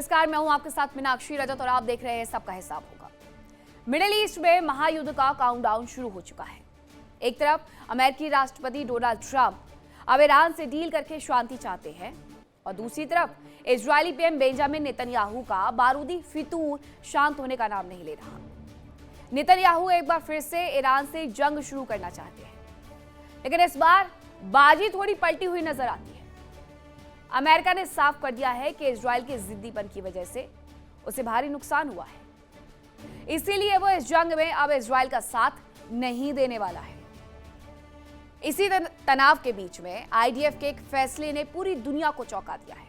नमस्कार, मैं हूं आपके साथ मीनाक्षी रजत और आप देख रहे हैं सबका हिसाब होगा। मिडिल ईस्ट में महायुद्ध का काउंटडाउन शुरू हो चुका है। एक तरफ अमेरिकी राष्ट्रपति डोनाल्ड ट्रंप अब ईरान से डील करके शांति चाहते हैं और दूसरी तरफ इजरायली पीएम बेंजामिन नेतन्याहू का बारूदी फितूर शांत होने का नाम नहीं ले रहा। नेतन्याहू एक बार फिर से ईरान से जंग शुरू करना चाहते हैं, लेकिन इस बार बाजी थोड़ी पलटी हुई नजर आती है। अमेरिका ने साफ कर दिया है कि इजरायल के जिद्दीपन की वजह से उसे भारी नुकसान हुआ है, इसीलिए वो इस जंग में अब इजरायल का साथ नहीं देने वाला है। इसी तनाव के बीच में आईडीएफ के एक फैसले ने पूरी दुनिया को चौंका दिया है।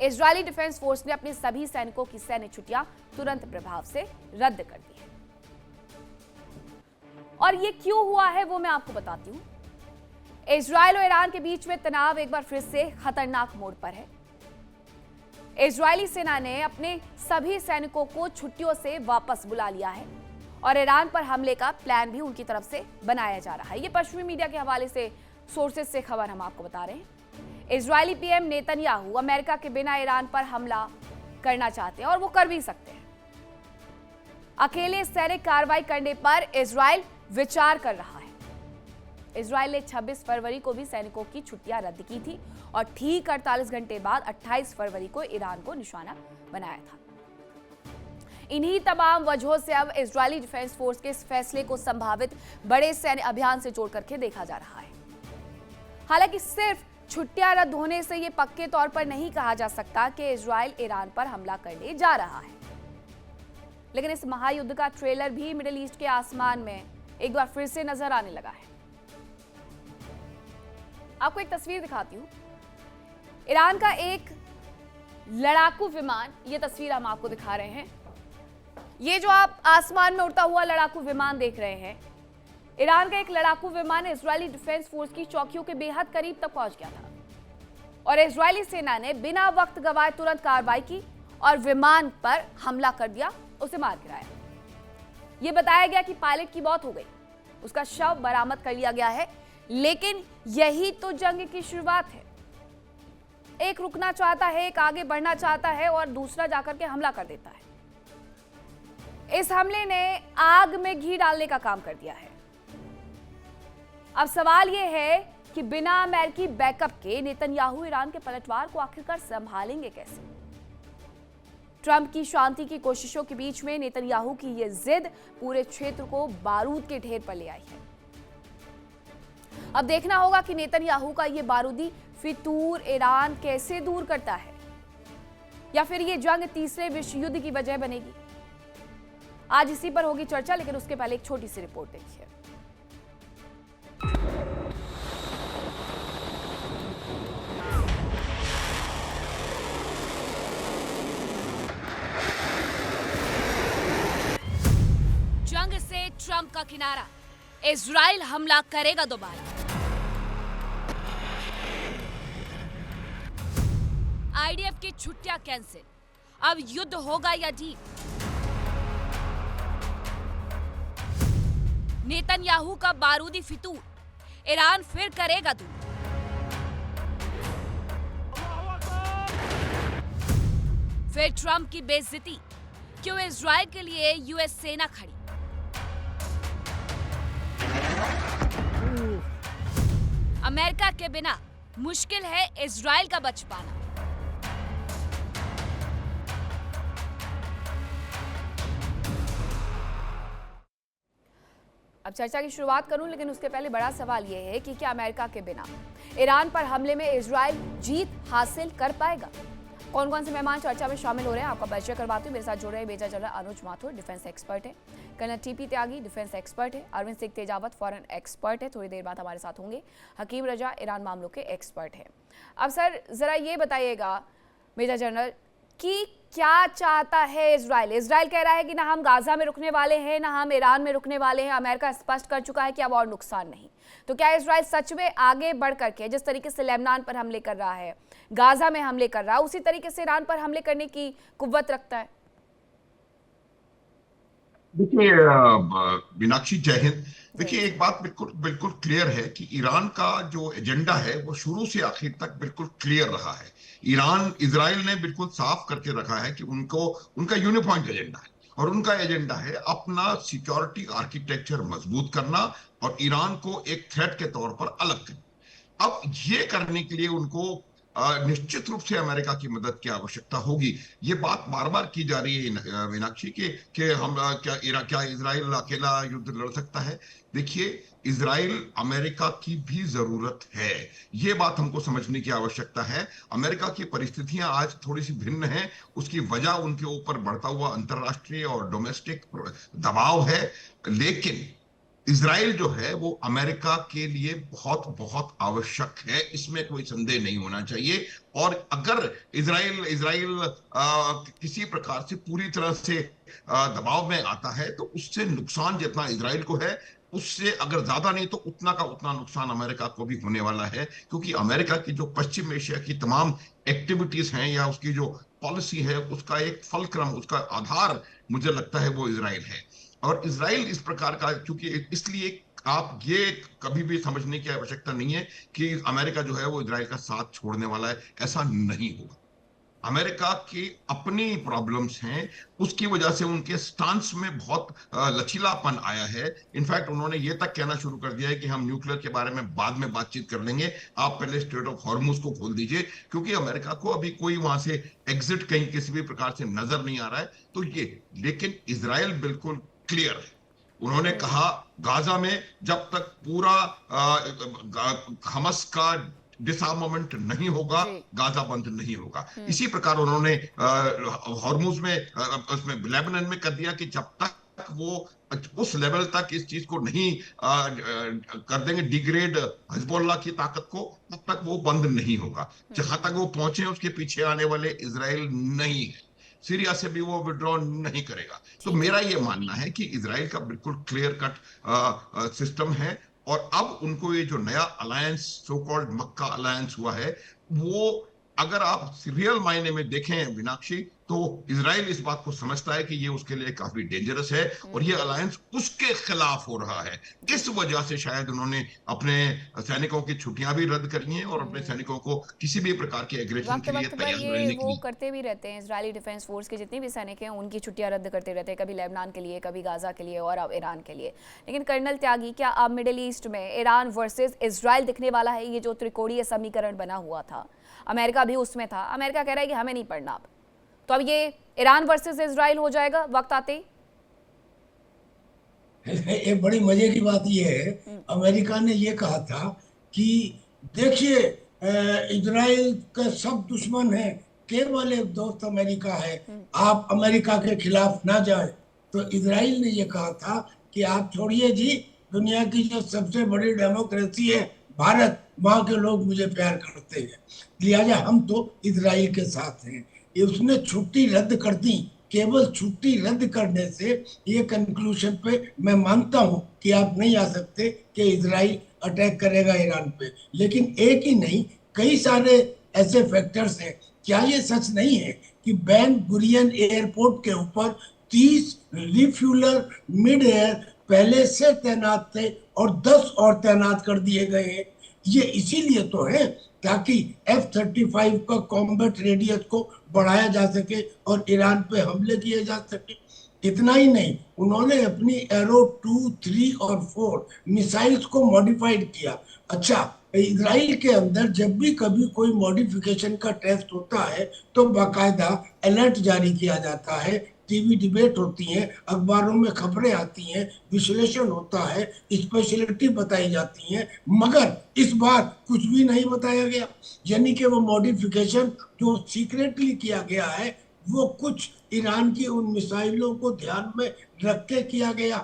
इजरायली डिफेंस फोर्स ने अपने सभी सैनिकों की सैन्य छुट्टियां तुरंत प्रभाव से रद्द कर दी है। और ये क्यों हुआ है वो मैं आपको बताती हूं। इजरायल और ईरान के बीच में तनाव एक बार फिर से खतरनाक मोड़ पर है। इजरायली सेना ने अपने सभी सैनिकों को छुट्टियों से वापस बुला लिया है और ईरान पर हमले का प्लान भी उनकी तरफ से बनाया जा रहा है। ये पश्चिमी मीडिया के हवाले से सोर्सेज से खबर हम आपको बता रहे हैं। इजरायली पीएम नेतन्याहू अमेरिका के बिना ईरान पर हमला करना चाहते हैं और वो कर भी सकते हैं। अकेले सैनिक कार्रवाई करने पर इजरायल विचार कर रहा है। इजरायल ने 26 फरवरी को भी सैनिकों की छुट्टियां रद्द की थी और ठीक 48 घंटे बाद 28 फरवरी को ईरान को निशाना बनाया था। इन्हीं तमाम वजहों से अब इजरायली डिफेंस फोर्स के इस फैसले को संभावित बड़े सैन्य अभियान से जोड़ करके देखा जा रहा है। हालांकि सिर्फ छुट्टियां रद्द होने से यह पक्के तौर पर नहीं कहा जा सकता कि इजरायल ईरान पर हमला करने जा रहा है, लेकिन इस महायुद्ध का ट्रेलर भी मिडिल ईस्ट के आसमान में एक बार फिर से नजर आने लगा है। आपको एक तस्वीर दिखाती हूं। ईरान का एक लड़ाकू विमान, ये तस्वीर हम आपको दिखा रहे हैं। ये जो आप आसमान में उड़ता हुआ लड़ाकू विमान देख रहे हैं, ईरान का एक लड़ाकू विमान इजरायली डिफेंस फोर्स की चौकियों के बेहद करीब तक पहुंच गया था और इजरायली सेना ने बिना वक्त गवाए तुरंत कार्रवाई की और विमान पर हमला कर दिया, उसे मार गिराया। यह बताया गया कि पायलट की मौत हो गई, उसका शव बरामद कर लिया गया है, लेकिन यही तो जंग की शुरुआत है। एक रुकना चाहता है, एक आगे बढ़ना चाहता है और दूसरा जाकर के हमला कर देता है। इस हमले ने आग में घी डालने का काम कर दिया है। अब सवाल यह है कि बिना अमेरिकी बैकअप के नेतन्याहू ईरान के पलटवार को आखिरकार संभालेंगे कैसे। ट्रंप की शांति की कोशिशों के बीच में नेतन्याहू की यह जिद पूरे क्षेत्र को बारूद के ढेर पर ले आई है। अब देखना होगा कि नेतन्याहू का ये बारूदी फितूर ईरान कैसे दूर करता है, या फिर ये जंग तीसरे विश्व युद्ध की वजह बनेगी। आज इसी पर होगी चर्चा, लेकिन उसके पहले एक छोटी सी रिपोर्ट देखिए। जंग से ट्रंप का किनारा, इजराइल हमला करेगा दोबारा। आईडीएफ की छुट्टियां कैंसिल, अब युद्ध होगा या डील। नेतन्याहू का बारूदी फितूर, ईरान फिर करेगा दूर। फिर ट्रंप की बेइज्जती, क्यों इजराइल के लिए यूएस सेना खड़ी। अमेरिका के बिना मुश्किल है इजराइल का बच पाना। अब चर्चा की शुरुआत करूं, लेकिन उसके पहले बड़ा सवाल यह है कि क्या अमेरिका के बिना ईरान पर हमले में इजराइल जीत हासिल कर पाएगा। कौन कौन से मेहमान चर्चा में शामिल हो रहे हैं आपका परिचय करवाती हूँ। मेरे साथ जुड़ रहे हैं मेजर जनरल अनुज माथुर, डिफेंस एक्सपर्ट है, कर्नल टीपी त्यागी, डिफेंस एक्सपर्ट है, अरविंद सिंह तेजावत, फॉरेन एक्सपर्ट है, थोड़ी देर बाद हमारे साथ होंगे, हकीम रजा, ईरान मामलों के एक्सपर्ट हैं। अब सर जरा ये बताइएगा मेजर जनरल कि क्या चाहता है इजराइल। इजराइल कह रहा है कि ना हम गाजा में रुकने वाले हैं, ना हम ईरान में रुकने वाले हैं। अमेरिका स्पष्ट कर चुका है कि अब और नुकसान नहीं। तो क्या इजराइल सच में आगे बढ़ करके जिस तरीके से लेबनान पर हमले कर रहा है, गाजा में हमले कर रहा है, उसी तरीके से ईरान पर हमले करने की कुव्वत रखता है? देखिए मीनाक्षी, जय हिंद। देखिए, एक बात बिल्कुल बिल्कुल क्लियर है कि ईरान का जो एजेंडा है वो शुरू से आखिर तक बिल्कुल क्लियर रहा है। ईरान इजराइल ने बिल्कुल साफ करके रखा है कि उनको उनका यूनिपॉइंट एजेंडा है, और उनका एजेंडा है अपना सिक्योरिटी आर्किटेक्चर मजबूत करना और ईरान को एक थ्रेट के तौर पर अलग करना। अब ये करने के लिए उनको निश्चित रूप से अमेरिका की मदद की आवश्यकता होगी। ये बात बार बार की जा रही है मीनाक्षी कि हम क्या इजराइल अकेला युद्ध लड़ सकता है। देखिए, इजराइल अमेरिका की भी जरूरत है, ये बात हमको समझने की आवश्यकता है। अमेरिका की परिस्थितियां आज थोड़ी सी भिन्न हैं। उसकी वजह उनके ऊपर बढ़ता हुआ अंतर्राष्ट्रीय और डोमेस्टिक दबाव है। लेकिन इजराइल जो है वो अमेरिका के लिए बहुत बहुत आवश्यक है, इसमें कोई संदेह नहीं होना चाहिए। और अगर इजराइल इजराइल किसी प्रकार से पूरी तरह से दबाव में आता है तो उससे नुकसान जितना इजराइल को है, उससे अगर ज्यादा नहीं तो उतना का उतना नुकसान अमेरिका को भी होने वाला है। क्योंकि अमेरिका की जो पश्चिम एशिया की तमाम एक्टिविटीज हैं या उसकी जो पॉलिसी है, उसका एक फलक्रम, उसका आधार मुझे लगता है वो इजराइल है। और इसराइल इस प्रकार का, क्योंकि इसलिए आप ये कभी भी समझने की आवश्यकता नहीं है कि अमेरिका जो है वो इसराइल का साथ छोड़ने वाला है, ऐसा नहीं होगा। अमेरिका की अपनी प्रॉब्लम्स हैं, उसकी वजह से उनके स्टांस में बहुत लचीलापन आया है। इनफैक्ट उन्होंने ये तक कहना शुरू कर दिया है कि हम न्यूक्लियर के बारे में बाद में बातचीत कर लेंगे, आप पहले स्ट्रेट ऑफ हॉर्मुज को खोल दीजिए, क्योंकि अमेरिका को अभी कोई वहां से एग्जिट कहीं किसी भी प्रकार से नजर नहीं आ रहा है। तो ये, लेकिन इसराइल बिल्कुल क्लियर है। उन्होंने कहा गाजा में जब तक पूरा हमस का डिसआर्मामेंट नहीं होगा, गाजा बंद नहीं होगा। इसी प्रकार उन्होंने हॉर्मुज में, उसमें लेबनान में कर दिया कि जब तक वो उस लेवल तक इस चीज को नहीं कर देंगे डिग्रेड हिजबुल्लाह की ताकत को, तब तक वो बंद नहीं होगा। जहां तक वो पहुंचे उसके पीछे आने वाले इजराइल नहीं है। सीरिया से भी वो विड्रॉ नहीं करेगा। तो मेरा ये मानना है कि इजराइल का बिल्कुल क्लियर कट सिस्टम है। और अब उनको ये जो नया अलायंस, सो कॉल्ड मक्का अलायंस हुआ है, वो अगर आप रियल मायने में देखें मीनाक्षी, तो इजराइल इस बात को समझता है कि ये उसके लिए काफी डेंजरस है और ये अलायंस उसके खिलाफ हो रहा है। इस वजह से शायद उन्होंने अपने सैनिकों की छुट्टियां भी रद्द करी हैं और अपने सैनिकों को किसी भी प्रकार के एग्रेशन के लिए तैयार रहने के वो लिए करते भी रहते हैं। इजरायली डिफेंस फोर्स के जितने भी सैनिक हैं उनकी छुट्टियां रद्द करते रहते हैं, कभी लेबनान के लिए, कभी गाजा के लिए और अब ईरान के लिए। लेकिन कर्नल त्यागी, क्या अब मिडिल ईस्ट में ईरान वर्सेज इजराइल दिखने वाला है? ये जो त्रिकोणीय समीकरण बना हुआ था, अमेरिका भी उसमें था, अमेरिका कह रहा है कि हमें नहीं पढ़ना अब, तो अब ये ईरान वर्सेस इजराइल हो जाएगा वक्त आते ही? एक बड़ी मजे की बात यह है, अमेरिका ने ये कहा था कि देखिए इजराइल का सब दुश्मन है, केवल एक दोस्त अमेरिका है, आप अमेरिका के खिलाफ ना जाए। तो इजराइल ने ये कहा था कि आप छोड़िए जी, दुनिया की जो सबसे बड़ी डेमोक्रेसी है भारत, वहां के लोग मुझे प्यार करते हैं, लिहाजा हम तो इजराइल के साथ हैं। ये उसने छुट्टी रद्द कर दी। केवल छुट्टी रद्द करने से ये कंक्लूजन पे मैं मानता हूं कि आप नहीं आ सकते कि इजराइल अटैक करेगा ईरान पे। लेकिन एक ही नहीं, कई सारे ऐसे फैक्टर्स हैं। क्या ये सच नहीं है कि बेन गुरियन एयरपोर्ट के ऊपर 30 रिफ्यूलर मिड एयर पहले से तैनात थे और 10 और तैनात कर दिए गए हैं? ये इसीलिए तो है ताकि F-35 का कॉम्बैट रेडियस को बढ़ाया जा सके और ईरान पे हमले किए जा सके। इतना ही नहीं, उन्होंने अपनी एरो 2, 3 और 4 मिसाइल्स को मॉडिफाइड किया। अच्छा, इजराइल के अंदर जब भी कभी कोई मॉडिफिकेशन का टेस्ट होता है तो बाकायदा अलर्ट जारी किया जाता है, टीवी डिबेट होती है, अखबारों में खबरें आती हैं, विश्लेषण होता है, स्पेशलिटी बताई जाती है, मगर इस बार कुछ भी नहीं बताया गया। यानी कि वो मॉडिफिकेशन जो सीक्रेटली किया गया है वो कुछ ईरान की उन मिसाइलों को ध्यान में रख के किया गया।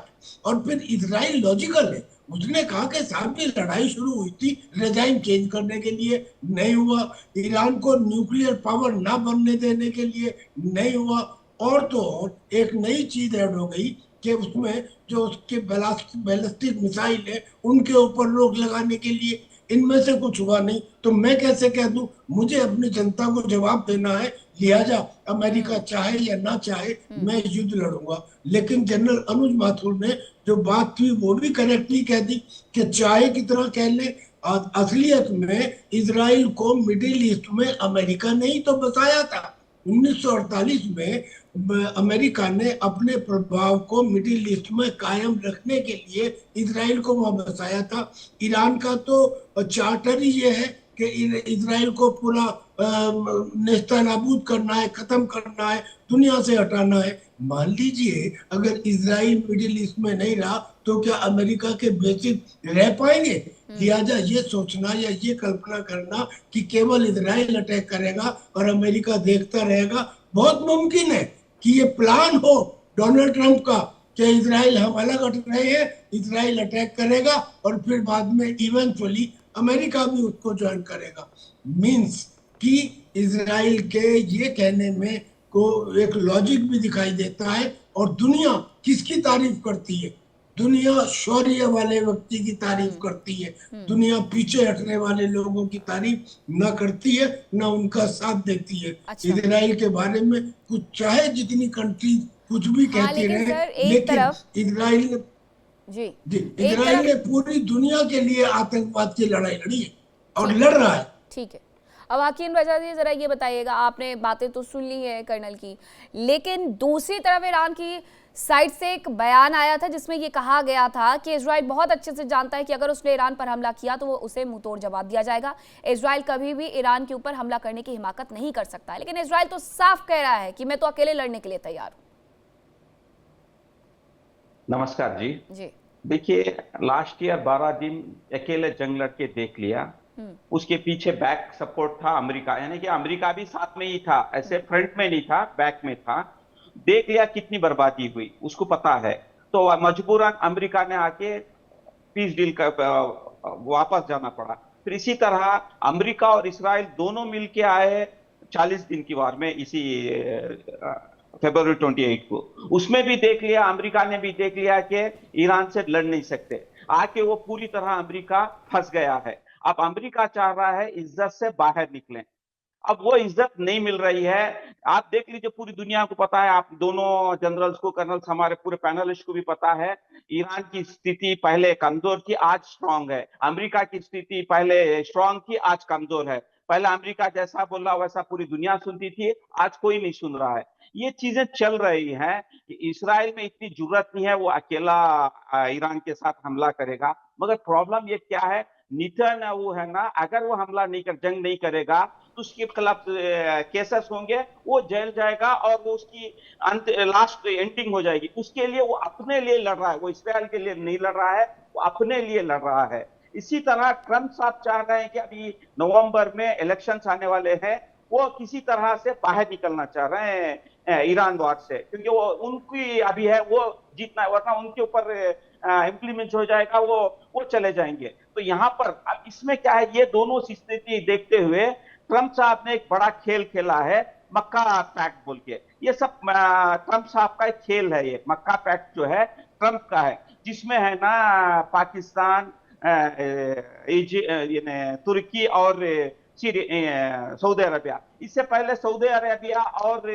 और फिर इजराइल लॉजिकल है, उसने कहा कि साहब की लड़ाई शुरू हुई थी रेजाइम चेंज करने के लिए, नहीं हुआ। ईरान को न्यूक्लियर पावर ना बनने देने के लिए, नहीं हुआ। और तो और एक नई चीज ऐड हो गई कि उसमें जो उसके बैलिस्टिक मिसाइल है उनके ऊपर रोक लगाने के लिए इनमें से कुछ हुआ नहीं, तो मैं कैसे कह दूं? मुझे अपनी जनता को जवाब देना है, लिहाजा अमेरिका चाहे या ना चाहे मैं युद्ध लड़ूंगा। लेकिन जनरल अनुज माथुर ने जो बात थी वो भी करेक्टली कह दी कि चाहे कितना कह ले, असलियत में इजराइल को मिडिल ईस्ट में अमेरिका ने ही तो बसाया था। 1948 में अमेरिका ने अपने प्रभाव को मिडिल ईस्ट में कायम रखने के लिए इजराइल को वहां बसाया था। ईरान का तो चार्टर ही ये है कि इजराइल को पूरा नेस्तनाबूद करना है, खत्म करना है, दुनिया से हटाना है। मान लीजिए अगर इजराइल मिडिल ईस्ट में नहीं रहा तो क्या अमेरिका के बेसिक रह पाएंगे? लिहाजा ये सोचना या ये कल्पना करना कि केवल इजराइल अटैक करेगा और अमेरिका देखता रहेगा, बहुत मुमकिन है कि ये प्लान हो डोनाल्ड ट्रंप का कि इजराइल हम अलग हट रहे हैं, इजराइल अटैक करेगा और फिर बाद में इवेंचुअली अमेरिका भी उसको ज्वाइन करेगा। मींस कि इजराइल के ये कहने में को एक लॉजिक भी दिखाई देता है। और दुनिया किसकी तारीफ करती है? दुनिया शौर्य वाले व्यक्ति की तारीफ करती है। दुनिया पीछे हटने वाले लोगों की तारीफ न करती है, न उनका साथ देती है। अच्छा। इजराइल के बारे में कुछ चाहे जितनी कंट्री कुछ भी कहती लेकिन रहे, सर, एक लेकिन तरफ इजराइल ने जी इजराइल ने पूरी दुनिया के लिए आतंकवाद की लड़ाई लड़ी है और ठीक लड़ रहा है। ठीक है। अब हाकिम रजा जी, जरा ये बताइएगा, आपने बातें तो सुन ली है कर्नल की, लेकिन दूसरी तरफ ईरान की साइड से एक बयान आया था जिसमें ये कहा गया था कि इजराइल बहुत अच्छे से जानता है कि अगर उसने ईरान पर हमला किया तो वो उसे मुंहतोड़ जवाब दिया जाएगा। इजराइल कभी भी ईरान के ऊपर हमला करने की हिमाकत नहीं कर सकता। लेकिन इजराइल तो साफ कह रहा है कि मैं तो अकेले लड़ने के लिए तैयार हूं। नमस्कार जी। जी देखिए, लास्ट ईयर 12 दिन अकेले जंग लड़के देख लिया। उसके पीछे बैक सपोर्ट था अमेरिका, यानी कि अमेरिका भी साथ में ही था, ऐसे फ्रंट में नहीं था, बैक में था। देख लिया कितनी बर्बादी हुई, उसको पता है। तो मजबूरन अमेरिका ने आके पीस डील का वापस जाना पड़ा। फिर इसी तरह अमेरिका और इस्राइल दोनों मिलके आए 40 दिन की वार में, इसी फरवरी 28 को। उसमें भी देख लिया, अमेरिका ने भी देख लिया कि ईरान से लड़ नहीं सकते। आके वो पूरी तरह अमेरिका फंस गया है। अब अमेरिका चाह रहा है इज्जत से बाहर निकलें। अब वो इज्जत नहीं मिल रही है। आप देख लीजिए, पूरी दुनिया को पता है, आप दोनों जनरल्स को, कर्नल्स, हमारे पूरे पैनलिस्ट को भी पता है, ईरान की स्थिति पहले कमजोर थी, आज स्ट्रांग है। अमेरिका की स्थिति पहले स्ट्रांग थी, आज कमजोर है। पहले अमेरिका जैसा बोल रहा वैसा पूरी दुनिया सुनती थी, आज कोई नहीं सुन रहा है। ये चीजें चल रही हैं कि इस्राइल में इतनी जरूरत नहीं है वो अकेला ईरान के साथ हमला करेगा। मगर प्रॉब्लम ये क्या है, नेतन्याहू है ना, अगर वो हमला नहीं कर, जंग नहीं करेगा तो उसके खिलाफ केसेस होंगे, वो जेल जाएगा और वो उसकी अंत लास्ट एंडिंग हो जाएगी। उसके लिए वो अपने लिए लड़ रहा है, वो इस्राइल के लिए नहीं लड़ रहा है, वो अपने लिए लड़ रहा है। इसी तरह ट्रंप साहब चाह रहे हैं कि अभी नवंबर में इलेक्शंस आने वाले हैं, वो किसी तरह से बाहर निकलना चाह रहे हैं ईरान वार से, क्योंकि वो उनकी अभी है वो जीतना है, वरना उनके ऊपर इम्प्लीमेंट हो जाएगा, वो चले जाएंगे। तो यहाँ पर अब इसमें क्या है, ये दोनों स्थिति देखते हुए ट्रंप साहब ने एक बड़ा खेल खेला है, मक्का पैक्ट बोल के। ये सब ट्रंप साहब का एक खेल है। ये मक्का पैक्ट जो है ट्रंप का है, जिसमें है ना पाकिस्तान, तुर्की और सऊदी अरबिया। इससे पहले सऊदी अरबिया और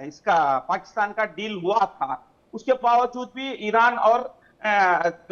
इसका पाकिस्तान का डील हुआ था, उसके बावजूद भी ईरान और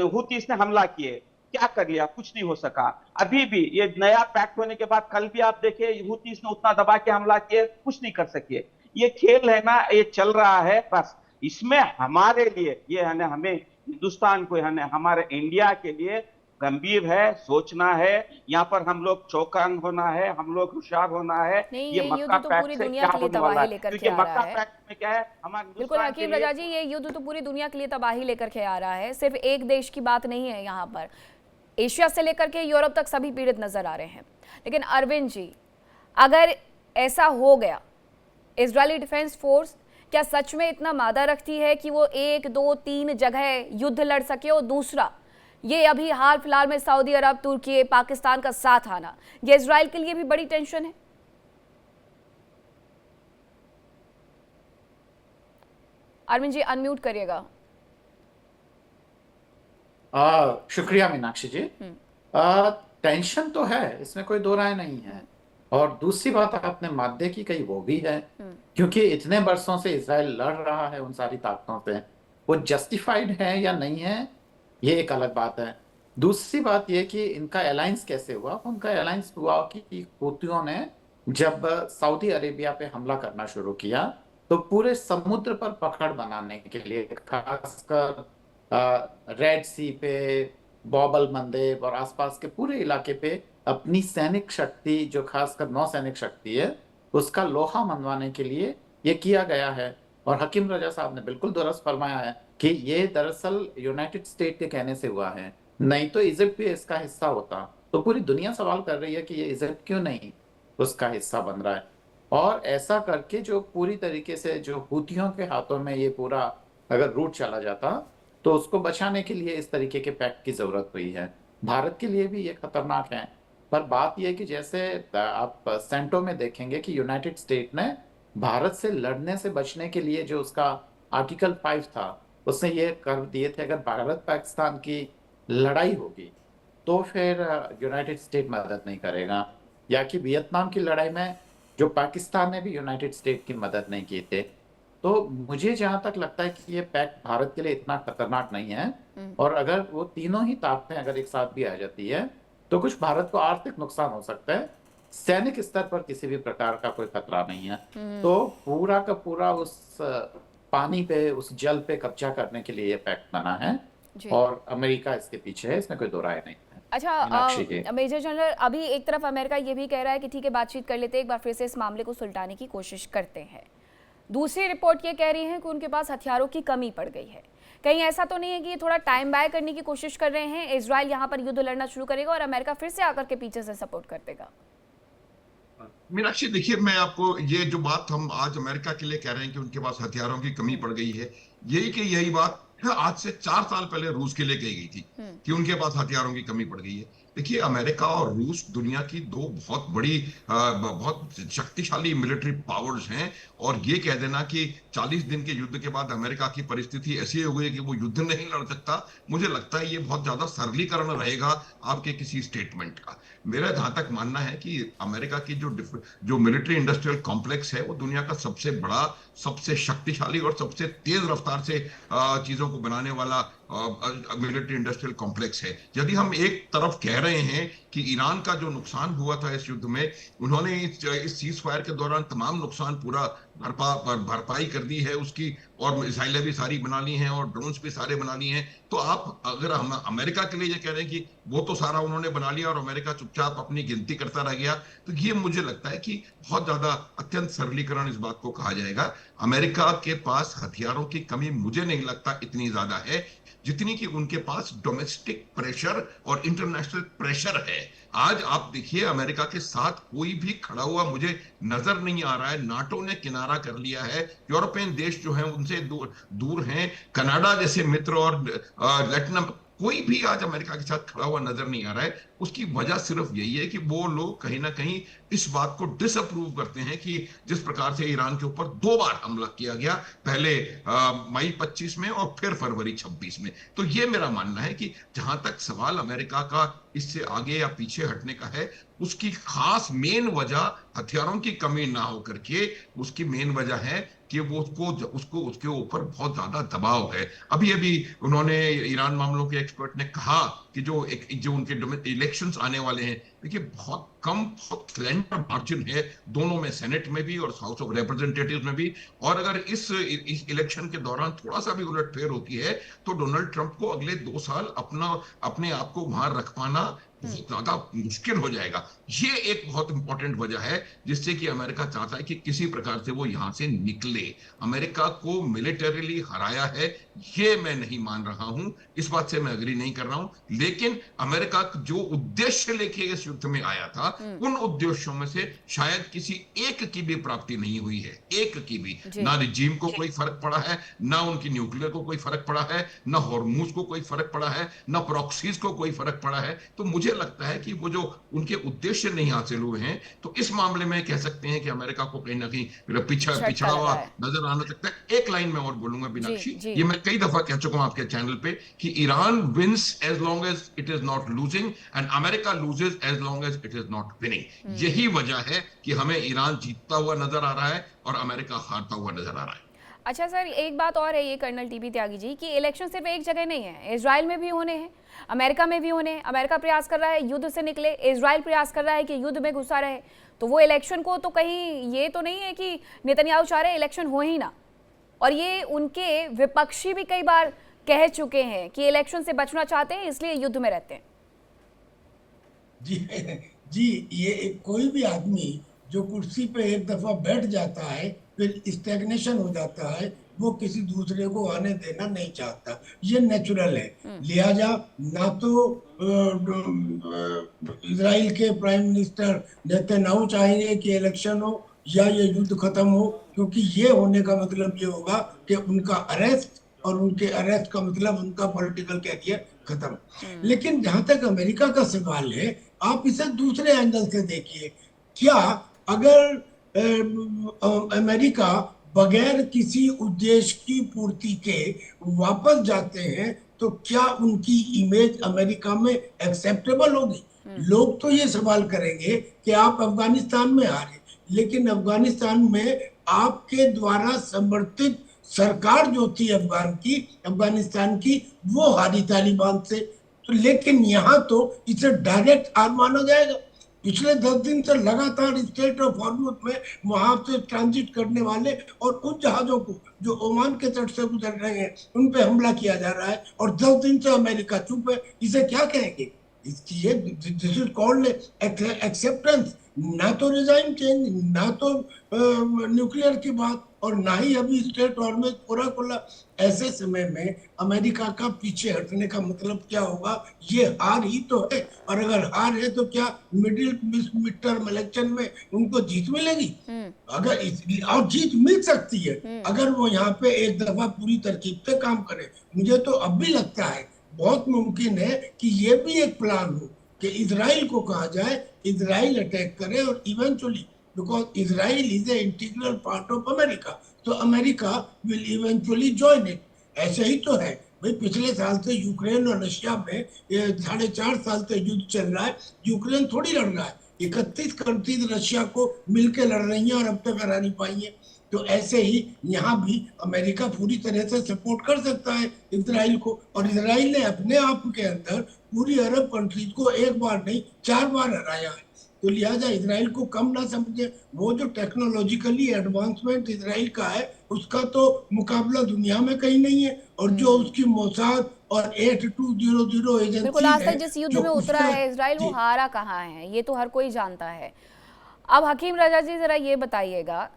हुतीस ने हमला किए। क्या कर लिया? कुछ नहीं हो सका। अभी भी ये नया पैक्ट होने के बाद कल भी आप देखे, हुतीस ने उतना दबा के हमला किए, कुछ नहीं कर सके। ये खेल है ना, ये चल रहा है। बस इसमें हमारे लिए ये है ना, हमें हिंदुस्तान को है ना, हमारे इंडिया के लिए गंभीर है, सोचना है। यहाँ पर हम लोग चौकन्ना होना है, हम लोग होशियार होना है। ये मक्का पैक्ट पूरी से दुनिया क्या के लिए होने वाला तबाही है, लेकर क्योंकि के आ रहा मक्का है। पैक्ट में क्या है, हमारे बिल्कुल हकीम रजा जी, ये युद्ध तो पूरी दुनिया के लिए तबाही लेकर के आ रहा है। सिर्फ एक देश की बात नहीं है, यहाँ पर एशिया से लेकर के यूरोप तक सभी पीड़ित नजर आ रहे हैं। लेकिन अरविंद जी, अगर ऐसा हो गया, इजरायली डिफेंस फोर्स क्या सच में इतना मादा रखती है कि वो 1, 2, 3 जगह युद्ध लड़ सके? और दूसरा, ये अभी हाल फिलहाल में सऊदी अरब, तुर्की, पाकिस्तान का साथ आना, ये इजराइल के लिए भी बड़ी टेंशन है। अरविंद जी अनम्यूट करिएगा। शुक्रिया मीनाक्षी जी। टेंशन तो है, इसमें कोई दो राय नहीं है। और दूसरी बात आपने मादे की कही, वो भी है, क्योंकि इतने वर्षों से इसराइल लड़ रहा है उन सारी ताकतों से, वो जस्टिफाइड है या नहीं है, ये एक अलग बात है। दूसरी बात ये कि इनका अलायंस कैसे हुआ। उनका अलायंस हुआ कि हूथियों ने जब सऊदी अरेबिया पे हमला करना शुरू किया तो पूरे समुद्र पर पकड़ बनाने के लिए, खासकर रेड सी पे, बॉबल मंदेब और आसपास के पूरे इलाके पे अपनी सैनिक शक्ति, जो खासकर नौसैनिक शक्ति है, उसका लोहा मनवाने के लिए ये किया गया है। और हकीम रजा साहब ने बिल्कुल दुरुस्त फरमाया है कि ये दरअसल यूनाइटेड स्टेट के कहने से हुआ है, नहीं तो इजिप्ट भी इसका हिस्सा होता। तो पूरी दुनिया सवाल कर रही है कि ये इजिप्ट क्यों नहीं उसका हिस्सा बन रहा है। और ऐसा करके जो पूरी तरीके से जो हूथियों के हाथों में ये पूरा अगर रूट चला जाता तो उसको बचाने के लिए इस तरीके के पैक्ट की जरूरत हुई है। भारत के लिए भी ये खतरनाक है। पर बात यह है कि जैसे आप सेंटो में देखेंगे कि यूनाइटेड स्टेट ने भारत से लड़ने से बचने के लिए जो उसका आर्टिकल 5 था, उसने ये कर दिए थे अगर भारत पाकिस्तान की लड़ाई होगी तो फिर यूनाइटेड स्टेट मदद नहीं करेगा। या कि वियतनाम की लड़ाई में जो पाकिस्तान ने भी यूनाइटेड स्टेट की मदद नहीं की थे। तो मुझे जहां तक लगता है कि ये पैक्ट भारत के लिए इतना खतरनाक नहीं है। और अगर वो तीनों ही ताकतें अगर एक साथ भी आ जाती है तो कुछ भारत को आर्थिक नुकसान हो सकता है, सैनिक स्तर पर किसी भी प्रकार का कोई खतरा नहीं है। तो पूरा का पूरा उस पानी पे, उस जल पे कब्जा करने के लिए ये पैक्ट बना है और अमेरिका इसके पीछे है, इसमें कोई दो राय नहीं है। अच्छा मेजर जनरल, अभी एक तरफ अमेरिका ये भी कह रहा है कि ठीक है बातचीत कर लेते हैं, एक बार फिर से इस मामले को सुलझाने की कोशिश करते हैं। दूसरी रिपोर्ट ये कह रही है कि उनके पास हथियारों की कमी पड़ गई है। कहीं ऐसा तो नहीं है कि ये थोड़ा टाइम बाय करने की कोशिश कर रहे हैं, इजराइल यहाँ पर युद्ध लड़ना शुरू करेगा और अमेरिका फिर से आकर के पीछे से सपोर्ट कर देगा? मीनाक्षी देखिए, मैं आपको ये जो बात हम आज अमेरिका के लिए कह रहे हैं कि उनके पास हथियारों की कमी पड़ गई है, यही बात आज से 4 साल पहले रूस के लिए कही गई थी कि उनके पास हथियारों की कमी पड़ गई है। देखिए, अमेरिका और रूस दुनिया की दो बहुत बड़ी बहुत शक्तिशाली मिलिट्री पावर्स हैं, और ये कह देना कि 40 दिन के युद्ध के बाद अमेरिका की परिस्थिति ऐसी हो गई कि वो युद्ध नहीं लड़ सकता, मुझे लगता है ये बहुत ज्यादा सरलीकरण रहेगा आपके किसी स्टेटमेंट का। मेरा जहां तक मानना है कि अमेरिका की जो मिलिट्री इंडस्ट्रियल कॉम्प्लेक्स है वो दुनिया का सबसे बड़ा, सबसे शक्तिशाली और सबसे तेज रफ्तार से चीजों को बनाने वाला मिलिट्री इंडस्ट्रियल कॉम्प्लेक्स है। यदि हम एक तरफ कह रहे हैं कि ईरान का जो नुकसान हुआ था इस युद्ध में, उन्होंने इस सीज फायर के दौरान तमाम नुकसान पूरा भरपाई कर दी है उसकी, और मिसाइलें भी सारी बना ली हैं और ड्रोन्स भी सारे बना लिए हैं। तो आप अगर हम अमेरिका के लिए ये कह रहे हैं कि वो तो सारा उन्होंने बना लिया और अमेरिका चुपचाप अपनी गिनती करता रह गया, तो ये मुझे लगता है कि बहुत ज्यादा अत्यंत सरलीकरण इस बात को कहा जाएगा। अमेरिका के पास हथियारों की कमी मुझे नहीं लगता इतनी ज्यादा है जितनी कि उनके पास डोमेस्टिक प्रेशर और इंटरनेशनल प्रेशर है। आज आप देखिए, अमेरिका के साथ कोई भी खड़ा हुआ मुझे नजर नहीं आ रहा है। नाटो ने किनारा कर लिया है, यूरोपियन देश जो हैं उनसे दूर हैं, कनाडा जैसे मित्र और लैटिन, कोई भी आज अमेरिका के साथ खड़ा हुआ नजर नहीं आ रहा है। उसकी वजह सिर्फ यही है कि वो लोग कहीं ना कहीं इस बात को डिसअप्रूव करते हैं कि जिस प्रकार से ईरान के ऊपर 2 बार हमला किया गया, पहले मई 25 में और फिर फरवरी 26 में। तो ये मेरा मानना है कि जहां तक सवाल अमेरिका का इससे आगे या पीछे हटने का है, उसकी खास मेन वजह हथियारों की कमी ना हो करके उसकी मेन वजह है कि वो उसको उसके ऊपर बहुत ज्यादा दबाव है। अभी उन्होंने, ईरान मामलों के एक्सपर्ट ने कहा कि जो उनके इलेक्शंस आने वाले हैं, देखिए बहुत कम, बहुत स्लेंडर मार्जिन है दोनों में, सेनेट में भी और हाउस ऑफ रिप्रेजेंटेटिव्स में भी। और अगर इस इलेक्शन के दौरान थोड़ा सा भी उलटफेर होती है तो डोनाल्ड ट्रंप को अगले 2 साल अपने आप को वहां रख पाना बहुत ज्यादा मुश्किल हो जाएगा। ये एक बहुत इंपॉर्टेंट वजह है जिससे कि अमेरिका चाहता है कि किसी प्रकार से वो यहां से निकले। अमेरिका को मिलिटरीली हराया है ये मैं नहीं मान रहा हूं, इस बात से मैं अग्री नहीं कर रहा हूं, लेकिन अमेरिका जो उद्देश्य लेके इस युद्ध में आया था, उन उद्देश्यों में से शायद किसी एक की भी प्राप्ति नहीं हुई है, एक की भी। ना रिजीम को कोई फर्क पड़ा है, ना उनकी न्यूक्लियर को कोई फर्क पड़ा है, ना हॉर्मूज को कोई फर्क पड़ा है, ना प्रॉक्सीज को कोई फर्क पड़ा है। तो मुझे लगता है कि वो जो उनके उद्देश्य नहीं हासिल हुए हैं, तो इस मामले में कह सकते हैं कि अमेरिका को कहीं ना कहीं झटका पिछड़ा लगा हुआ है। नजर आने सकता है। एक लाइन में और बोलूंगा जी मीनाक्षी, जी। ये मैं कई दफा कह चुका हूं आपके चैनल पे कि Iran wins as long as it is not losing and America loses as long as it is not winning. यही वजह है कि हमें ईरान जीतता हुआ नजर आ रहा है और अमेरिका हारता हुआ नजर आ रहा है। अच्छा सर, एक बात और है ये कर्नल टीबी त्यागी जी, कि इलेक्शन सिर्फ एक जगह नहीं है, इजराइल में भी होने हैं, अमेरिका में भी होने हैं। अमेरिका प्रयास कर रहा है युद्ध से निकले, इजराइल प्रयास कर रहा है कि युद्ध में घुसा रहे। तो वो इलेक्शन को तो कहीं ये तो नहीं है कि नेतन्याहू चाह रहे इलेक्शन हो ही ना, और ये उनके विपक्षी भी कई बार कह चुके हैं कि इलेक्शन से बचना चाहते हैं इसलिए युद्ध में रहते हैं। जी जी, ये कोई भी आदमी जो कुर्सी पे एक दफा बैठ जाता है फिर स्टैग्नेशन हो जाता है, वो किसी दूसरे को आने देना नहीं चाहता, ये नेचुरल है। लिहाजा ना तो इजराइल के प्राइम मिनिस्टर नेतन्याहू चाहेंगे कि इलेक्शन हो या ये युद्ध खत्म हो, क्योंकि ये होने का मतलब ये होगा कि उनका अरेस्ट, और उनके अरेस्ट का मतलब उनका पॉलिटिकल कैरियर खत्म। लेकिन जहां तक अमेरिका का सवाल है, आप इसे दूसरे एंगल से देखिए। क्या अगर अमेरिका बगैर किसी उद्देश्य की पूर्ति के वापस जाते हैं तो क्या उनकी इमेज अमेरिका में एक्सेप्टेबल होगी? लोग तो ये सवाल करेंगे कि आप अफगानिस्तान में हारे, लेकिन अफगानिस्तान में आपके द्वारा समर्थित सरकार जो थी अफगानिस्तान की, वो हारी तालिबान से। तो लेकिन यहाँ तो इसे डायरेक्ट हार माना जाएगा। पिछले 10 दिन से लगातार स्टेट ऑफ हॉर्मुज में वहां से ट्रांजिट करने वाले और उन जहाजों को जो ओमान के तट से गुजर रहे हैं उन पे हमला किया जा रहा है, और 10 दिन से अमेरिका चुप है। इसे क्या कहेंगे? ये दिस इज कॉल्ड एक्सेप्टेंस। ना तो रिजाइन चेंज, ना तो न्यूक्लियर की बात, और ना ही अभी स्टेट हॉर्मुज पूरा खुला। ऐसे समय में अमेरिका का पीछे हटने का मतलब क्या होगा? ये हार ही तो है, और अगर हार है तो क्या मिड टर्म इलेक्शन में उनको जीत मिलेगी? अगर और जीत मिल सकती है अगर वो यहाँ पे एक दफा पूरी तरकीब से काम करे। मुझे तो अब भी लगता है बहुत मुमकिन है कि ये भी एक प्लान हो कि इजराइल को कहा जाए इजराइल अटैक करे, और eventually because Israel is a integral part of America, तो America will eventually join it. ऐसे ही तो है भाई, पिछले साल से यूक्रेन और रशिया में 4.5 साल से युद्ध चल रहा है। यूक्रेन थोड़ी लड़ रहा है, 31 कंट्रीज रशिया को मिलकर लड़ रही हैं और अब तक हरा नहीं पाई है। तो ऐसे ही यहाँ भी अमेरिका पूरी तरह से सपोर्ट कर सकता है इजराइल को, और इजराइल ने अपने आप के अंदर पूरी अरब कंट्रीज को एक बार नहीं 4 बार हराया है। तो लिहाजा इजराइल को कम ना समझे। वो जो टेक्नोलॉजिकली एडवांसमेंट इजराइल का है उसका तो मुकाबला दुनिया में कहीं नहीं है, और जो उसकी मोसाद और 8200 एजेंसी बिल्कुल, आज तक जिस युद्ध में जो उतरा है इजराइल, वो हारा कहाँ है ये तो हर कोई जानता है। अब हकीम रजा जी जरा ये बताइएगा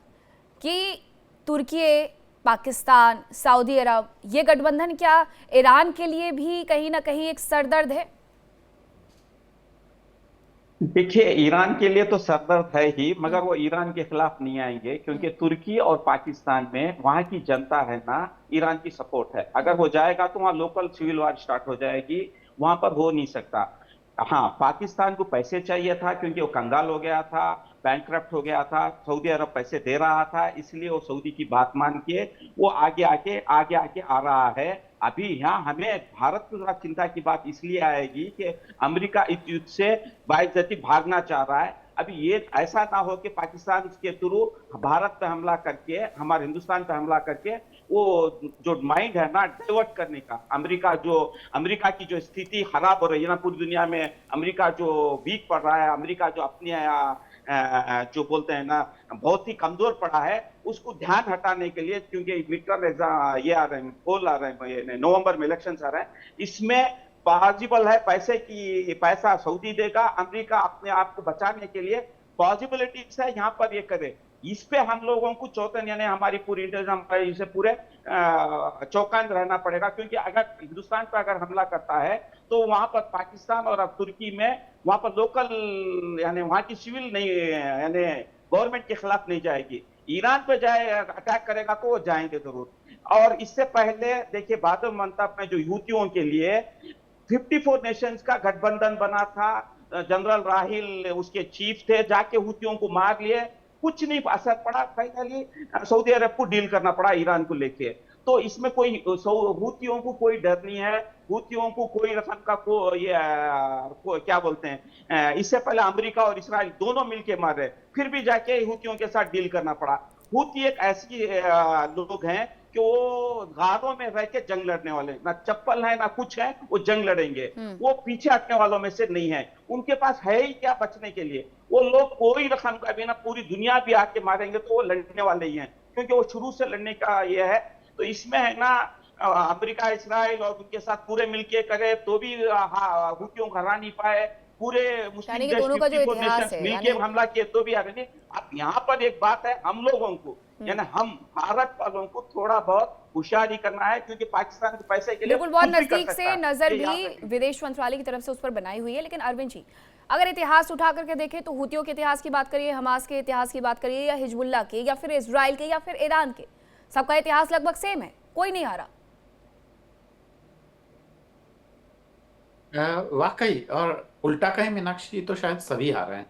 कि तुर्की, पाकिस्तान, सऊदी अरब, ये गठबंधन क्या ईरान के लिए भी कहीं ना कहीं एक सरदर्द है? देखिए, ईरान के लिए तो सरदर्द है ही, मगर वो ईरान के खिलाफ नहीं आएंगे, क्योंकि तुर्की और पाकिस्तान में वहां की जनता है ना, ईरान की सपोर्ट है। अगर हो जाएगा तो वहां लोकल सिविल वार स्टार्ट हो जाएगी, वहां पर हो नहीं सकता। हाँ, पाकिस्तान को पैसे चाहिए था क्योंकि वो कंगाल हो गया था, बैंकक्रप्ट हो गया था, सऊदी अरब पैसे दे रहा था, इसलिए वो सऊदी की बात मान के वो आगे आके आ रहा है। अभी यहाँ हमें भारत को जरा चिंता की बात इसलिए आएगी कि अमेरिका इस युद्ध से बाइज्जती भागना चाह रहा है। अभी ये ऐसा ना हो कि पाकिस्तान के थ्रू भारत पे हमला करके, हमारे हिंदुस्तान पे हमला करके वो जो माइंड है ना डाइवर्ट करने का, अमेरिका की जो स्थिति खराब हो रही है ना पूरी दुनिया में, अमेरिका जो वीक पड़ रहा है, अमेरिका जो अपने जो बोलते हैं ना बहुत ही कमजोर पड़ा है, उसको ध्यान हटाने के लिए, क्योंकि मिडटर्म एग्जाम ये आ रहे हैं, पोल आ रहे हैं, नवंबर में इलेक्शन आ रहे हैं, इसमें पॉसिबल है पैसा सऊदी देगा, अमेरिका अपने आप को बचाने के लिए पॉसिबिलिटीज है यहाँ पर ये करे। इस पे हम लोगों को चौकन, यानी हमारी पूरी इंटेलिजेंस इसे पूरे चौकन रहना पड़ेगा, क्योंकि अगर हिंदुस्तान पर अगर हमला करता है तो वहां पर पाकिस्तान और अब तुर्की में वहां पर लोकल, यानी वहां की सिविल नहीं, यानी गवर्नमेंट के खिलाफ नहीं जाएगी। ईरान पे जाए अटैक करेगा तो वो जाएंगे जरूर। और इससे पहले देखिए बादल मंतब में जो यूतियों के लिए 54 नेशंस का गठबंधन बना था, जनरल राहिल उसके चीफ थे, जाके हुतियों को मार लिए, कुछ नहीं असर पड़ा। फाइनली सऊदी अरब को डील करना पड़ा ईरान को लेके। तो इसमें कोई हुतियों को कोई डर नहीं है, हुतियों को कोई रकम का क्या बोलते हैं, इससे पहले अमेरिका और इस्राइल दोनों मिलके मार रहे, फिर भी जाके हुतियों के साथ डील करना पड़ा। हुती एक ऐसी लोग हैं कि वो गारों में रह के जंग लड़ने वाले, ना चप्पल है ना कुछ है, वो जंग लड़ेंगे। वो पीछे हटने वालों में से नहीं है। उनके पास है ही क्या बचने के लिए। वो लोग कोई रकम का भी ना, पूरी दुनिया भी आके मारेंगे तो वो लड़ने वाले ही हैं, क्योंकि वो शुरू से लड़ने का ये है। तो इसमें है ना, अमेरिका इस्राइल और उनके साथ पूरे मिलके करे तो भी हुतियों को हरा नहीं पाए। पूरे मुस्लिम यानी कि दोनों का जो इतिहास है, मिलके हमला किए तो भी हारे नहीं। अब यहाँ पर एक बात है, हम लोगों को यानी हम भारत वालों को थोड़ा बहुत होशियारी करना है, क्योंकि पाकिस्तान के पैसे के लिए बिल्कुल बहुत कुछ भी कर नजदीक सकता से है। नजर ये याद भी रखिए। विदेश मंत्रालय की तरफ से उस पर बनाई हुई है। लेकिन अरविंद जी, अगर इतिहास उठा करके देखें तो हुतियों के इतिहास की बात करिए, हमास के इतिहास की बात करिए, या हिजबुल्लाह के, या फिर इजराइल के, या फिर ईरान के, सबका इतिहास लगभग सेम है, कोई नहीं हारा। वाकई, और उल्टा कहें मीनाक्षी तो शायद सभी हारे हैं,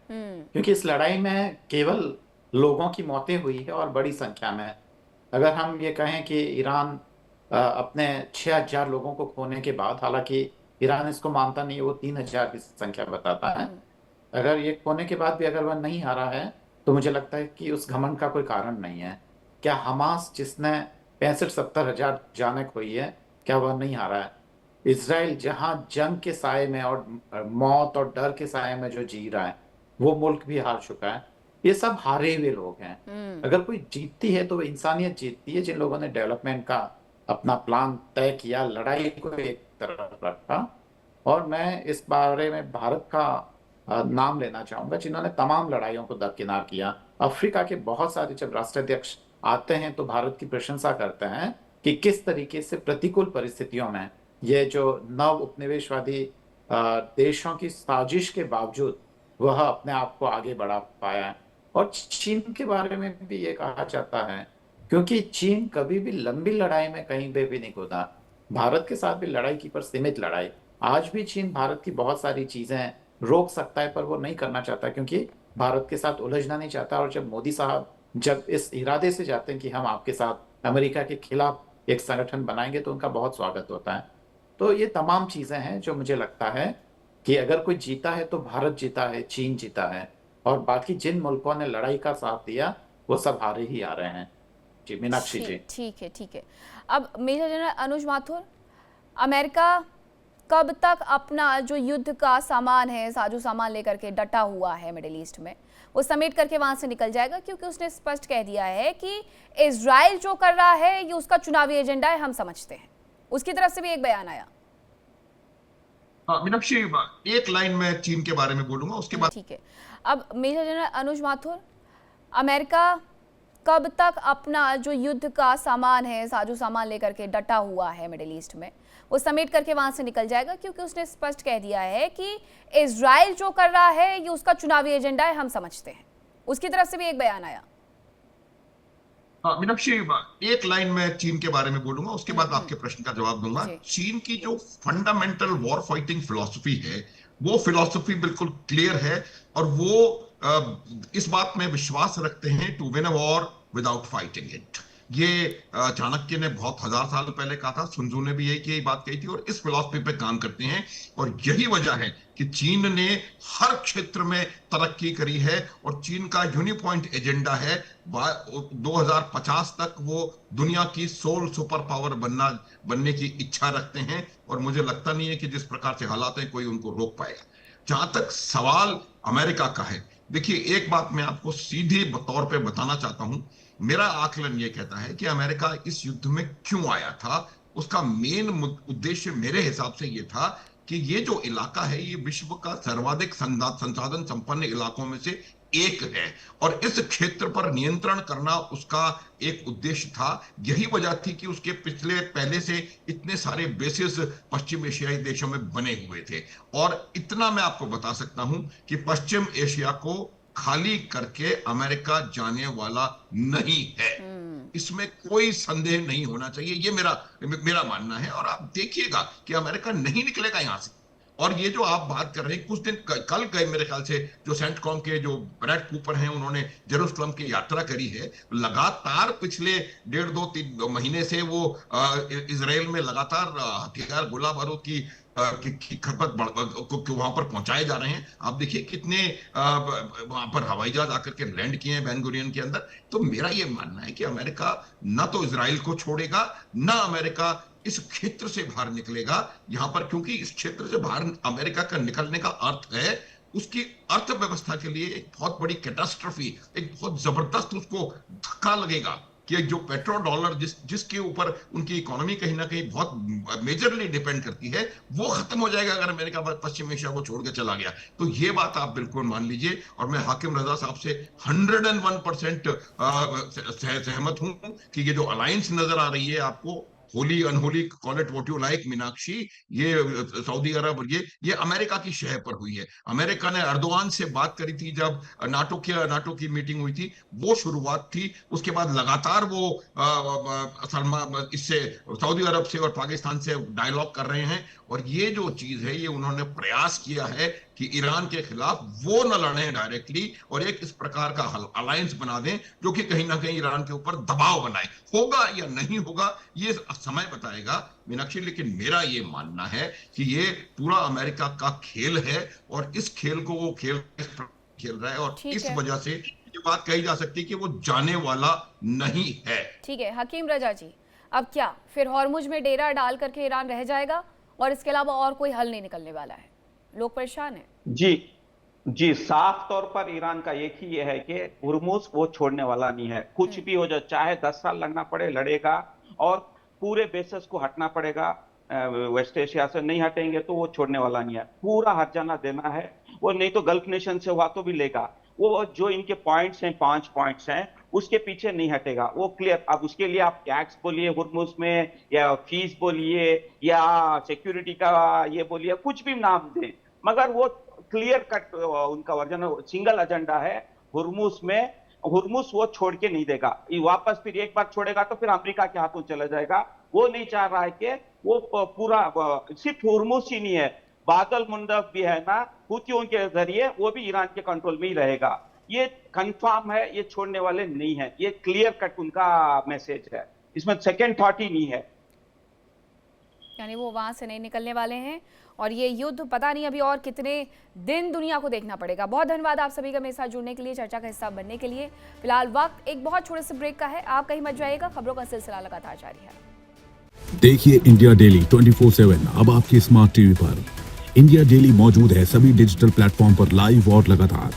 क्योंकि इस लड़ाई में केवल लोगों की मौतें हुई है और बड़ी संख्या में। अगर हम ये कहें कि ईरान अपने 6000 लोगों को खोने के बाद, हालांकि ईरान इसको मानता नहीं है, वो 3000 की संख्या बताता है, अगर ये खोने के बाद भी अगर वह नहीं हारा है तो मुझे लगता है कि उस घमंड का कोई कारण नहीं है। क्या हमास जिसने 65-70 हजार जानें खोई है, क्या वह नहीं हारा है? इजराइल जहां जंग के साए में और मौत और डर के साए में जो जी रहा है, वो मुल्क भी हार चुका है। ये सब हारे हुए लोग हैं। अगर कोई जीतती है तो वो इंसानियत जीतती है, जिन लोगों ने डेवलपमेंट का अपना प्लान तय किया, लड़ाई को एक तरफ रखा। और मैं इस बारे में भारत का नाम लेना चाहूंगा, जिन्होंने तमाम लड़ाइयों को दरकिनार किया। अफ्रीका के बहुत सारे जब राष्ट्राध्यक्ष आते हैं तो भारत की प्रशंसा करते हैं कि किस तरीके से प्रतिकूल परिस्थितियों में ये जो नव उपनिवेशवादी देशों की साजिश के बावजूद वह अपने आप को आगे बढ़ा पाया है। और चीन के बारे में भी ये कहा जाता है, क्योंकि चीन कभी भी लंबी लड़ाई में कहीं पे भी नहीं कूदा। भारत के साथ भी लड़ाई की, पर सीमित लड़ाई। आज भी चीन भारत की बहुत सारी चीजें रोक सकता है, पर वो नहीं करना चाहता, क्योंकि भारत के साथ उलझना नहीं चाहता। और जब मोदी साहब जब इस इरादे से जाते हैं कि हम आपके साथ अमेरिका के खिलाफ एक संगठन बनाएंगे, तो उनका बहुत स्वागत होता है। तो ये तमाम चीजें हैं जो मुझे लगता है कि अगर कोई जीता है तो भारत जीता है, चीन जीता है, और बाकी जिन मुल्कों ने लड़ाई का साथ दिया वो सब हारे ही आ रहे हैं। जी मीनाक्षी जी। ठीक है, ठीक है। अब मेजर जनरल अनुज माथुर, अमेरिका कब तक अपना जो युद्ध का सामान है, साजो सामान लेकर के डटा हुआ है मिडिल ईस्ट में, वो समेट करके वहां से निकल जाएगा? क्योंकि उसने स्पष्ट कह दिया है कि इजराइल जो कर रहा है ये उसका चुनावी एजेंडा है, हम समझते हैं। उसकी तरफ से भी एक बयान आया। मीनाक्षी, एक लाइन में चीन के बारे में बोलूंगा, उसके बाद। ठीक है। अब मेजर जनरल अनुज माथुर, अमेरिका कब तक अपना जो युद्ध का सामान है, साजो सामान लेकर के डटा हुआ है मिडिल ईस्ट में, वो समेट करके वहां से निकल जाएगा? क्योंकि उसने स्पष्ट कह दिया है कि इजराइल जो कर रहा है ये उसका चुनावी एजेंडा है, हम समझते हैं। उसकी तरफ से भी एक बयान आया। मीनाक्षी, एक लाइन में चीन के बारे में बोलूंगा, उसके बाद आपके प्रश्न का जवाब दूंगा। चीन की जो फंडामेंटल वॉर फाइटिंग फिलॉसफी है, वो फिलॉसफी बिल्कुल क्लियर है, और वो इस बात में विश्वास रखते हैं to win a war without fighting it. ये चाणक्य ने बहुत 1000 साल पहले कहा था, सुन त्सू ने भी यही बात कही थी, और इस फिलॉसफी पे काम करते हैं। और यही वजह है कि चीन ने हर क्षेत्र में तरक्की करी है, और चीन का यूनिपॉइंट एजेंडा है 2050 तक वो दुनिया की सोल सुपर पावर बनने की इच्छा रखते हैं। और मुझे लगता नहीं है कि जिस प्रकार से हालात हैं कोई उनको रोक पाएगा। जहां तक सवाल अमेरिका का है, देखिए एक बात मैं आपको सीधे तौर पे बताना चाहता हूं। मेरा आकलन ये कहता है कि अमेरिका इस युद्ध में क्यों आया था। उसका मेन उद्देश्य मेरे हिसाब से ये था कि ये जो इलाका है ये विश्व का सर्वाधिक संसाधन संपन्न इलाकों में से एक है, और इस क्षेत्र पर नियंत्रण करना उसका एक उद्देश्य था। यही वजह थी कि उसके पहले से इतने सारे बेसिस पश्चिम एशियाई देशों में बने हुए थे। और इतना मैं आपको बता सकता हूं कि पश्चिम एशिया को खाली करके अमेरिका जाने वाला नहीं है। इसमें कोई संदेह नहीं होना चाहिए, ये मेरा मानना है। और आप देखिएगा कि अमेरिका नहीं निकलेगा यहां से। और ये जो आप बात कर रहे हैं, कुछ दिन कल गए मेरे ख्याल से जो सेंटकॉम के जो ब्रैड कूपर हैं, उन्होंने जेरूसलम की यात्रा करी है। लगातार पिछले 1.5-2-3 महीने से वो इजराइल में लगातार हथियार, गोला बारूद की खपत वहां पर पहुंचाए जा रहे हैं। आप देखिए कितने वहां पर हवाई जहाज आकर के लैंड किए हैं बेन गुरियन के अंदर। तो मेरा ये मानना है कि अमेरिका न तो इजराइल को छोड़ेगा, न अमेरिका इस क्षेत्र से बाहर निकलेगा यहां पर, क्योंकि इस क्षेत्र से बाहर अमेरिका का निकलने का अर्थ है उसकी अर्थव्यवस्था के लिए एक बहुत बड़ी कैटास्ट्रफी, एक बहुत जबरदस्त उसको धक्का लगेगा कि जो पेट्रो डॉलर जिसके ऊपर उनकी इकोनॉमी कहीं ना कहीं बहुत मेजरली डिपेंड करती है, वो खत्म हो जाएगा अगर अमेरिका पश्चिम एशिया को छोड़ के चला गया। तो ये बात आप बिल्कुल मान लीजिए। और मैं हाकिम रजा साहब से 101% सहमत हूं कि ये जो अलायंस नजर आ रही है आपको, Holi unholy, call it what you like, Meenakshi, ये सऊदी अरब, ये अमेरिका की शह पर हुई है। अमेरिका ने अर्दोआन से बात करी थी जब नाटो की मीटिंग हुई थी, वो शुरुआत थी। उसके बाद लगातार वो इससे सऊदी अरब से और पाकिस्तान से डायलॉग कर रहे हैं। और ये जो चीज है, ये उन्होंने प्रयास किया है कि ईरान के खिलाफ वो न लड़ें डायरेक्टली और एक इस प्रकार का अलायंस बना दें जो कि कहीं ना कहीं ईरान के ऊपर दबाव बनाए। होगा या नहीं होगा ये समय बताएगा मीनाक्षी, लेकिन मेरा ये मानना है कि ये पूरा अमेरिका का खेल है और इस खेल को वो खेल रहा है। और इस वजह से ये बात कही जा सकती है कि वो जाने वाला नहीं है। ठीक है हकीम रजा जी, अब क्या फिर हॉर्मुज में डेरा डाल करके ईरान रह जाएगा और इसके अलावा और कोई हल नहीं निकलने वाला है? लोग परेशान हैं। जी, साफ तौर पर ईरान का एक ही ये है कि हुर्मुज वो छोड़ने वाला नहीं है। कुछ भी हो जाए, चाहे 10 साल लगना पड़े, लड़ेगा और पूरे बेसिस को हटना पड़ेगा। वेस्ट एशिया से नहीं हटेंगे तो वो छोड़ने वाला नहीं है। पूरा हट जाना देना है वो, नहीं तो गल्फ नेशन से हुआ तो भी लेगा। वो जो इनके पॉइंट्स हैं, 5 पॉइंट्स हैं, उसके पीछे नहीं हटेगा, वो क्लियर। अब उसके लिए आप टैक्स बोलिए हुर्मुज में, या फीस बोलिए, या सिक्योरिटी का ये बोलिए, कुछ भी नाम दें, मगर वो क्लियर कट उनका वर्जन, सिंगल एजेंडा है हुर्मुज में। हुर्मुज वो छोड़ के नहीं देगा। वापस फिर एक बार छोड़ेगा तो फिर अमेरिका के हाथों चला जाएगा। वो नहीं चाह रहा है कि वो पूरा, सिर्फ हुर्मुज ही नहीं है, बादल मुंडब भी है ना, हुतियों के जरिए वो भी ईरान के कंट्रोल में ही रहेगा। ये कंफर्म है, ये छोड़ने वाले नहीं है। ये क्लियर कट उनका मैसेज है, इसमें सेकंड थॉट ही नहीं है। यानी वो वहां से नहीं निकलने वाले हैं और ये युद्ध पता नहीं अभी और कितने दिन दुनिया को देखना पड़ेगा। बहुत धन्यवाद आप सभी का मेरे साथ जुड़ने के लिए, चर्चा का हिस्सा बनने के लिए। फिलहाल वक्त एक बहुत छोटे से ब्रेक का है, आप कहीं मत जाइएगा, खबरों का सिलसिला लगातार जारी है। देखिए इंडिया डेली 24/7 अब आपके स्मार्ट टीवी पर। इंडिया डेली मौजूद है सभी डिजिटल प्लेटफॉर्म पर लाइव और लगातार।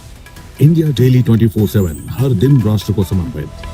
इंडिया डेली 24/7 हर दिन राष्ट्र को समर्पित।